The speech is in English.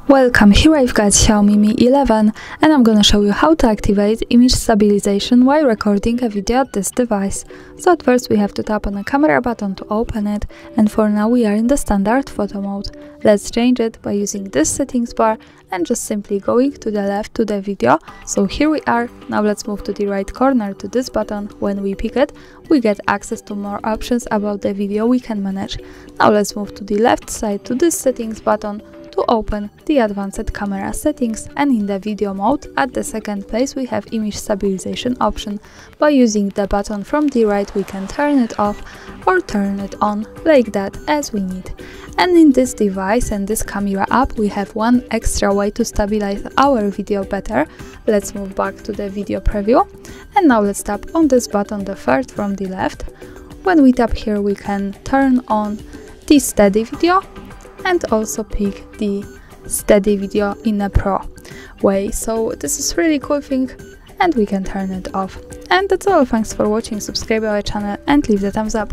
Welcome, here I've got Xiaomi Mi 11 and I'm gonna show you how to activate image stabilization while recording a video at this device. So at first we have to tap on the camera button to open it, and for now we are in the standard photo mode. Let's change it by using this settings bar and just simply going to the left to the video. So here we are. Now let's move to the right corner to this button. When we pick it, we get access to more options about the video we can manage. Now let's move to the left side to this settings button to open the advanced camera settings, and in the video mode at the second place we have image stabilization option. By using the button from the right we can turn it off or turn it on like that as we need. And in this device and this camera app we have one extra way to stabilize our video better. Let's move back to the video preview and now let's tap on this button, the third from the left. When we tap here we can turn on the steady video and also pick the steady video in a pro way. So this is really cool thing and we can turn it off. And that's all. Thanks for watching, subscribe our channel and leave the thumbs up.